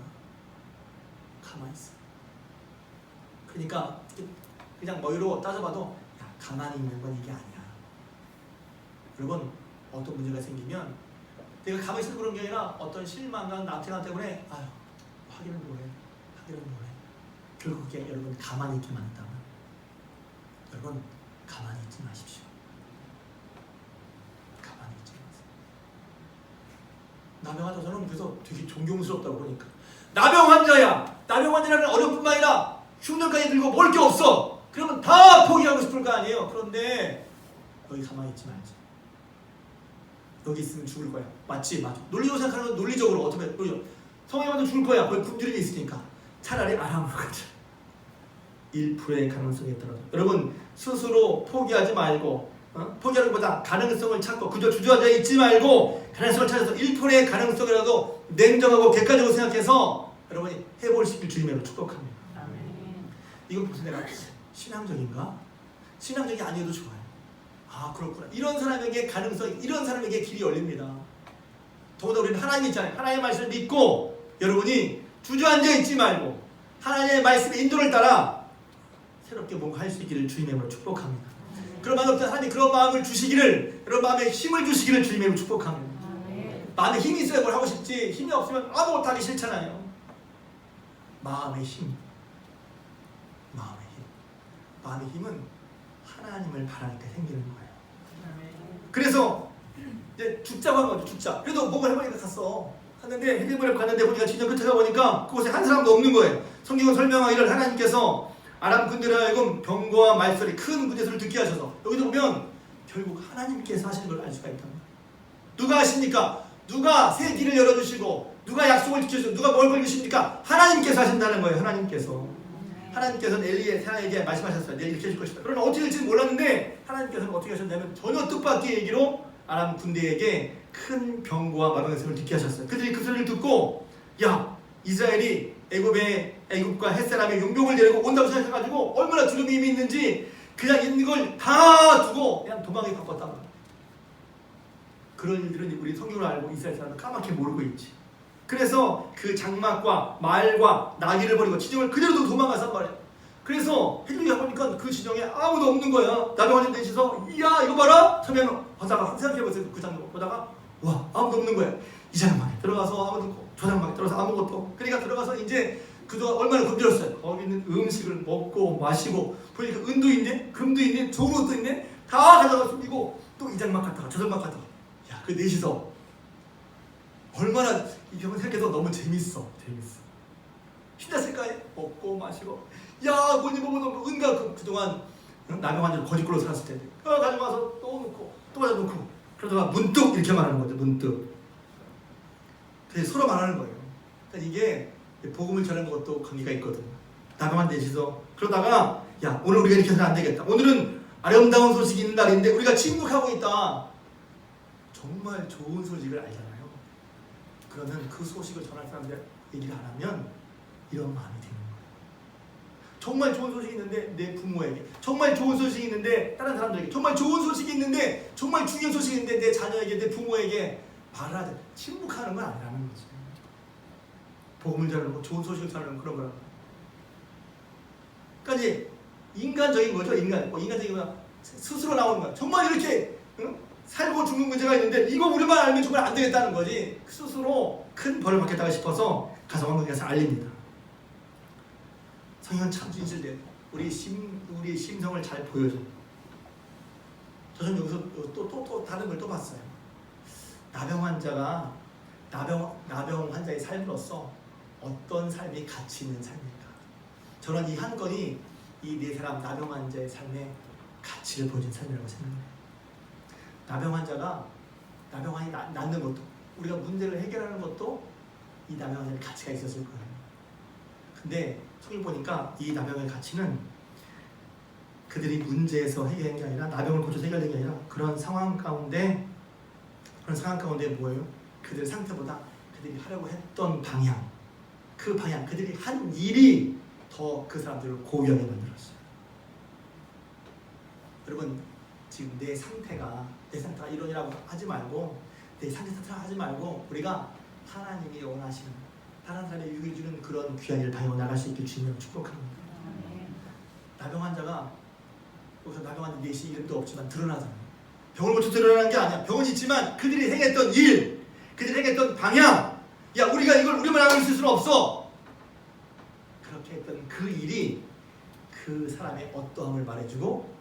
가만히 있어. 그러니까 그냥 머리로 따져봐도 야, 가만히 있는 건 이게 아니야. 여러분 어떤 문제가 생기면 내가 가만히 있어서 그런 게 아니라 어떤 실망감, 낙태감 때문에 아유 하기는 뭐해. 결국 그게 여러분 가만히 있기만 한다면 여러분 가만히 있지 마십시오. 가만히 있지 마세요. 나병 환자 저는 그래서 되게 존경스럽다고 보니까 나병 환자야. 나병 환자라는 어려움뿐만 아니라 흉년까지 들고 먹을 게 없어. 그러면 다 포기하고 싶을 거 아니에요. 그런데 여기 가만히 있지 말지. 여기 있으면 죽을 거야. 맞지? 맞아. 논리적으로 생각하는 건 논리적으로 어떻게 논리적으로 성형한테 죽을 거야. 거기 굶주림이 있으니까. 차라리 아람으로 가자. 1%의 가능성이 있더라도 여러분 스스로 포기하지 말고 포기하는 것보다 가능성을 찾고 그저 주저앉아 있지 말고 가능성을 찾아서 1%의 가능성이라도 냉정하고 객관적으로 생각해서 여러분이 해볼 수 있길 주님으로 축복합니다. 이건 무슨 내가 신앙적인가? 신앙적이 아니어도 좋아요. 아 그렇구나. 이런 사람에게 가능성이 이런 사람에게 길이 열립니다. 더구나 우리는 하나님 있잖아요. 하나님의 말씀을 믿고 여러분이 주저앉아 있지 말고 하나님의 말씀의 인도를 따라 새롭게 뭔가 할 수 있기를 주님의 이름으로 축복합니다. 그런 마음을 하나님 그런 마음을 주시기를 그런 마음에 힘을 주시기를 주님의 이름으로 축복합니다. 마음에 힘이 있어야 뭘 하고 싶지 힘이 없으면 아무것도 하기 싫잖아요. 마음의 힘. 마음의 힘은 하나님을 바랄 때 생기는 거예요. 그래서 이제 죽자고 한 거죠. 죽자. 그래도 목을 해보니까 갔어. 갔는데 헤드물에 갔는데 보니까 진짜 끝에 가보니까 그곳에 한 사람도 없는 거예요. 성경은 설명하기를 하나님께서 아람 군대를 하여금 병거와 말소리 큰 군대 소리를 듣게 하셔서 여기도 보면 결국 하나님께서 하시는 걸 알 수가 있다. 누가 하십니까? 누가 새 길을 열어주시고 누가 약속을 지켜주시고 누가 뭘 걸리십니까? 하나님께서 하신다는 거예요. 하나님께서는 엘리야에게 말씀하셨어요. 내가 이렇게 해줄 것이다. 그러나 어떻게 될지는 몰랐는데 하나님께서는 어떻게 하셨냐면 전혀 뜻밖의 얘기로 아람 군대에게 큰 병거와 마병의 소리를 듣게 하셨어요. 그들이 그 소리를 듣고 야 이스라엘이 애굽과 햇사람의 용병을 데리고 온다고 생각해가지고 얼마나 두려움이 있는지 그냥 있는 걸 다 두고 그냥 도망에 바꿨단 말이야. 그런 일들은 우리 성경을 알고 이스라엘 사람은 까맣게 모르고 있지. 그래서 그 장막과 말과 나귀를 버리고 지정을 그대로 도망가san 말이야. 그래서 헤드리가 보니까 그 지정에 아무도 없는 거야. 나병환자 대신서 야 이거 봐라 처음에는 보다가 생각해보세요. 그 장면 보다가 와 아무도 없는 거야. 이 장막에 들어가서 아무도 없고 저 장막에 들어가서 아무것도. 그러니까 들어가서 이제 그동안 얼마나 굶주렸어요. 거기 있는 음식을 먹고 마시고 보니까 은도 있네 금도 있네 좋은 옷도 있네 다 가져가 숨기고 또 이 장막 갔다가 저 장막 갔다가 야 그 넷이서 얼마나 이 경우 생각해서 너무 재밌어. 신났을까요? 먹고 마시고 야 뭐니 뭐뭐 은가 그동안 나병 환자로 거짓골로 살았을 텐데 가져가서 또 놓고 또 가져 놓고 그러다가 문득 이렇게 말하는 거죠. 문득 그래서 서로 말하는 거예요. 그러니까 이게 복음을 전하는 것도 관계가 있거든요. 나병 환자 되셔서 그러다가 야 오늘 우리가 이렇게 해서는 안 되겠다. 오늘은 아름다운 소식이 있는 날인데 우리가 침묵하고 있다. 정말 좋은 소식을 알잖아요. 그러면 그 소식을 전할 사람들 얘기를 안 하면 이런 마음이 드는 거예요. 정말 좋은 소식이 있는데 내 부모에게 정말 좋은 소식이 있는데 다른 사람들에게 정말 좋은 소식이 있는데 정말 중요한 소식이 있는데 내 자녀에게 내 부모에게 말을 하자. 침묵하는 건 아니라는 거지. 복음을 전하는 거 좋은 소식을 전하는 그런 거라는 거예요. 그러니까 이제 인간적인 거죠. 인간적인 거야. 스스로 나오는 거야. 정말 이렇게 살고 죽는 문제가 있는데 이거 우리만 알면 정말 안 되겠다는 거지. 스스로 큰 벌을 받겠다고 싶어서 가서 왕궁에서 알립니다. 성경은 참 진실돼요. 우리 심성을 잘 보여줘요. 저는 여기서 또 다른 걸 또 봤어요. 나병 환자의 삶으로서 어떤 삶이 가치 있는 삶일까? 저는 이 한 건이 이 네 사람 나병 환자의 삶에 가치를 보여준 삶이라고 생각해요. 나병환이 낫는 것도 우리가 문제를 해결하는 것도 이 나병환의 가치가 있었을 거예요. 근데 성경 보니까 이 나병의 가치는 그들이 문제에서 해결한 게 아니라 나병을 고쳐서 해결된 게 아니라 그런 상황 가운데 뭐예요? 그들 상태보다 그들이 하려고 했던 방향 그들이 한 일이 더 그 사람들을 고귀하게 만들었어요. 여러분 지금 내 상태가 이론이라고 하지 말고 내 상태가 하지 말고 우리가 하나님이 원하시는 다른 사람의 유익을 주는 그런 귀한 일을 방향으로 나갈 수 있길 주님으로 축복합니다. 여기서 나병환자 넷이 이름도 없지만 드러나잖아요. 병을 고쳐 드러나는 게 아니야. 병은 있지만 그들이 행했던 일, 그들이 행했던 방향, 야 우리가 이걸 우리만 알고 있을 수는 없어. 그렇게 했던 그 일이 그 사람의 어떠함을 말해주고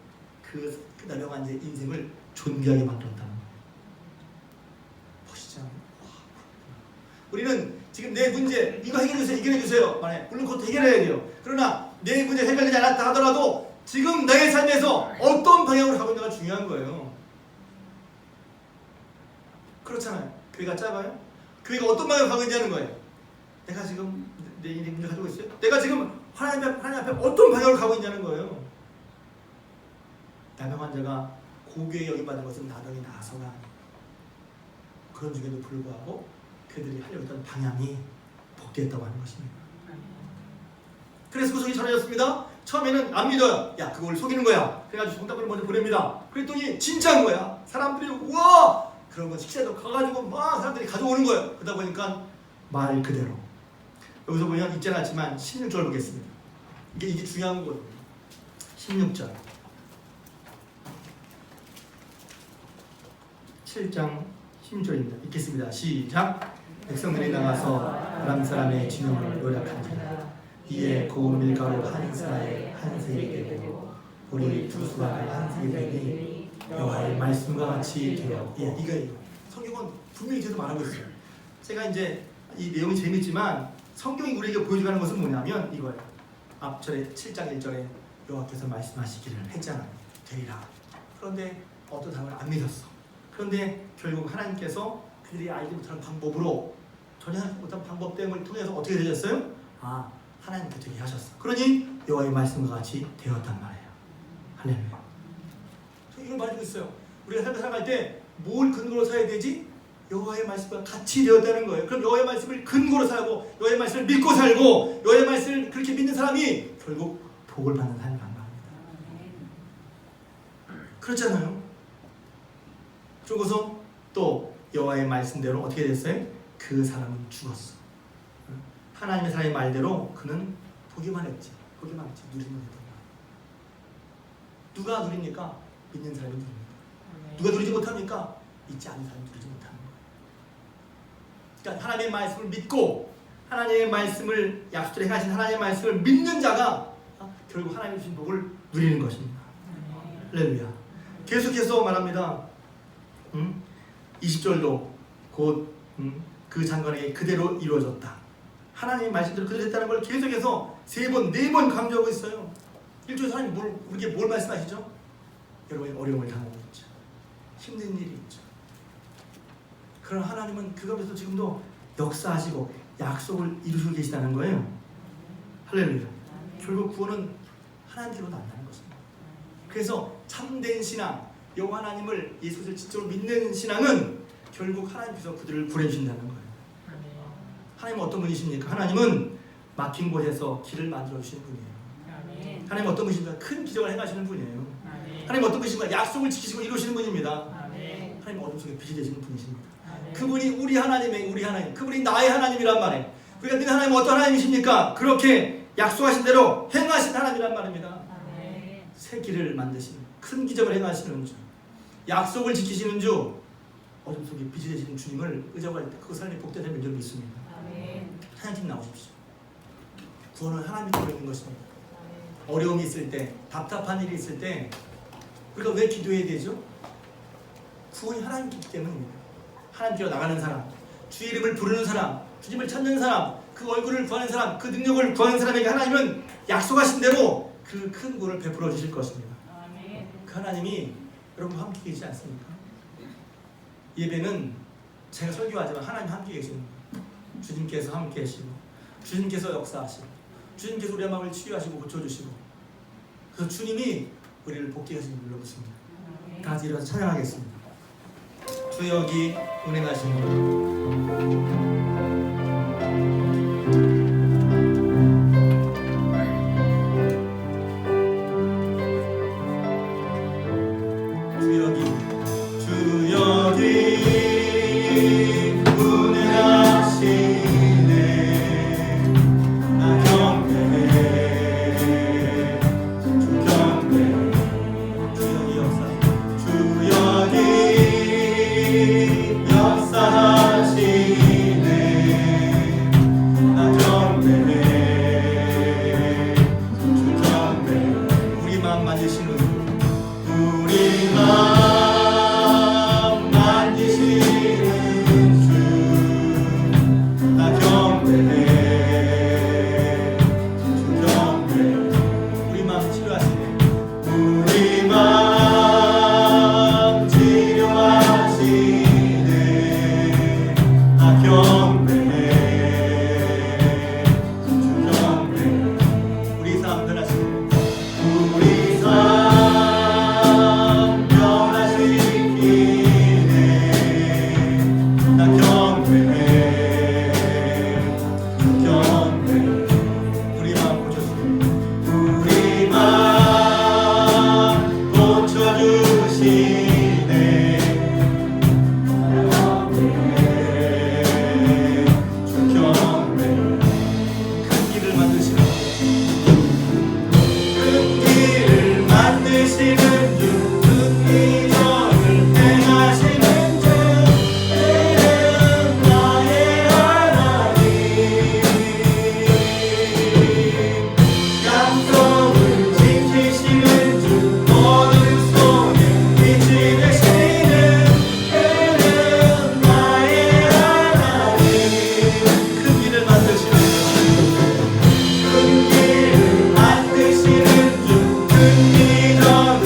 그 나병환자의 인생을 존귀하게 만들었다는 거예요. 보시죠. 우리는 지금 내 문제 이거 해결해주세요, 해결해주세요. 만약 물론 그것도 해결해야 돼요. 그러나 내 문제 해결되지 않았다 하더라도 지금 나의 삶에서 어떤 방향으로 가고 있는가 중요한 거예요. 그렇잖아요. 교회가 짧아요? 교회가 어떤 방향으로 가고 있냐는 거예요. 내가 지금 내 인생 문제 가지고 있어요? 내가 지금 하나님 앞에 어떤 방향으로 가고 있냐는 거예요. 나병 환자가 고교에 여김받은 것은 나병이 나서가 아니에요. 그런 중에도 불구하고 그들이 하려고 했던 방향이 복되었다고 하는 것입니다. 그래서 구속이 전해졌습니다. 처음에는 안 믿어요. 야 그걸 속이는 거야. 그래가지고 정답을 먼저 보냅니다. 그랬더니 진짜인 거야. 사람들이 우와 그런 거 식사도 가가지고 막 사람들이 가져오는 거예요. 그러다 보니까 말 그대로. 여기서 보면 있지 않았지만 16절 보겠습니다. 이게 중요한 거예요. 16절 7장 16절입니다. 읽겠습니다. 시작. 백성들이 나가서 아람 사람의 진영을 요약한지라. 이에 고운 밀가루 한 사에 한 세이 되고 보리 두 수확을 한 세이 되니 여호와의 말씀과 같이 되어. 이거 성경은 분명히 계속 말하고 있어요. 제가 이제 이 내용이 재밌지만 성경이 우리에게 보여주는 것은 뭐냐면 이거예요. 앞절에 7장 1절에 여호와께서 말씀하시기를 했잖아요. 되리라. 그런데 어떤 사람은 안 믿었어. 그런데 결국 하나님께서 그들이 알지 못하는 방법으로 전혀 알지 못한 방법 때문을 통해서 어떻게 되셨어요? 하나님께 되게 하셨어. 그러니 여호와의 말씀과 같이 되었단 말이에요. 할렐루야. 이걸 말해주고 있어요. 우리가 삶을 살아갈 때 뭘 근거로 살아야 되지? 여호와의 말씀과 같이 되었다는 거예요. 그럼 여호와의 말씀을 근거로 살고 여호와의 말씀을 믿고 살고 여호와의 말씀을 그렇게 믿는 사람이 결국 복을 받는 삶을 간다. 그렇잖아요. 그러고서 또 여호와의 말씀대로 어떻게 됐어요? 그 사람은 죽었어. 하나님의 사람의 말대로 그는 보기만 했지. 보기만 했지. 누리면 됐던 거야. 누가 누립니까? 믿는 사람이 누립니다. 누가 누리지 못합니까? 믿지 않는 사람이 누리지 못하는 거예요. 그러니까 하나님의 말씀을 믿고 하나님의 말씀을 약속대로 행하신 하나님의 말씀을 믿는 자가 결국 하나님의 주신 복을 누리는 것입니다. 할렐루야. 계속해서 말합니다. 20절도 곧 그 장관에게 그대로 이루어졌다. 하나님의 말씀대로 그대로 됐다는 걸 계속해서 3번, 4번 강조하고 있어요. 일주일 하나님 우리에게 뭘 말씀하시죠? 여러분이 어려움을 당하고 있죠. 힘든 일이 있죠. 그러나 하나님은 그것에서 지금도 역사하시고 약속을 이루시고 계시다는 거예요. 할렐루야. 결국 구원은 하나님께로 난다는 것입니다. 그래서 참된 신앙, 여호와 하나님을 예수를 진짜로 믿는 신앙은 결국 하나님께서 그들을 구해주신다는 거예요. 하나님은 어떤 분이십니까? 하나님은 막힌 곳에서 길을 만들어주시는 분이에요. 하나님은 어떤 분이십니까? 큰 기적을 행하시는 분이에요. 하나님은 어떤 분이십니까? 약속을 지키시고 이루시는 분입니다. 하나님은 어둠 속에 빛이 되시는 분이십니다. 그분이 우리 하나님, 그분이 나의 하나님이란 말이에요. 우리가 믿는 하나님은 어떤 하나님이십니까? 그렇게 약속하신 대로 행하신 하나님이란 말입니다. 새 길을 만드시는, 큰 기적을 행하시는 주, 약속을 지키시는 주, 어둠 속에 빛이 되시는 주님을 의지할 때 그 삶이 복된 삶인 줄 믿습니다. 하나님 나오십시오. 구원은 하나님이 되어 있는 것입니다. 어려움이 있을 때, 답답한 일이 있을 때 우리가 왜 기도해야 되죠? 구원이 하나님이기 때문입니다. 하나님께로 나가는 사람, 주의 이름을 부르는 사람, 주님을 찾는 사람, 그 얼굴을 구하는 사람, 그 능력을 구하는 사람에게 하나님은 약속하신 대로 그 큰 구원을 베풀어 주실 것입니다. 그 하나님이 여러분과 함께 계시지 않습니까? 예배는 제가 설교하지만 하나님 함께 계시는 거예요. 주님께서 함께 계시고 주님께서 역사하시고 주님께서 우리의 마음을 치유하시고 고쳐주시고 그래서 주님이 우리를 복되게 하시는 줄로 믿습니다. 다 같이 일어나서 찬양하겠습니다. 주 여기 운행하시는 만지시는 주 우리 마음 만지시는 주 나 경배해 주 경배해 우리 마음 치료하시네 우리 마음 치료하시네 나 경배해 주 경배해 우리 삶 변하시네 우리 삶 변화시키네 나 경배해 경배해 우리 마음 고쳐주시네 우리 마음 고쳐주시네 주 경배해 큰 길을 만드시는 큰 길을 만드시는 주, 큰 기적을 행하시는 주, 그는 나의 하나님. 약속을 지키시는 주, 모든 속에 빛이 되시는 그는 나의 하나님. 큰 길을 만드시는 큰 길을 만드시는 주, 큰 기적을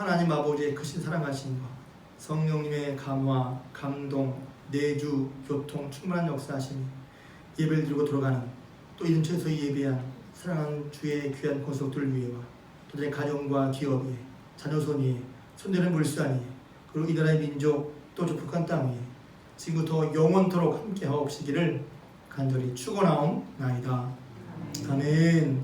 하나님 아버지의 크신 사랑하심과 성령님의 감화, 감동, 내주, 교통, 충만한 역사하심이 예배를 드리고 돌아가는 또 이 근처에서 예배한 사랑하는 주의 귀한 권속들을 위해와 또 내 가정과 기업 위에 자녀손 위에 손대는 물산 위에 그리고 이 나라의 민족 또 저 북한 땅 위에 지금부터 영원토록 함께 하옵시기를 간절히 축원하옵나이다. 아멘.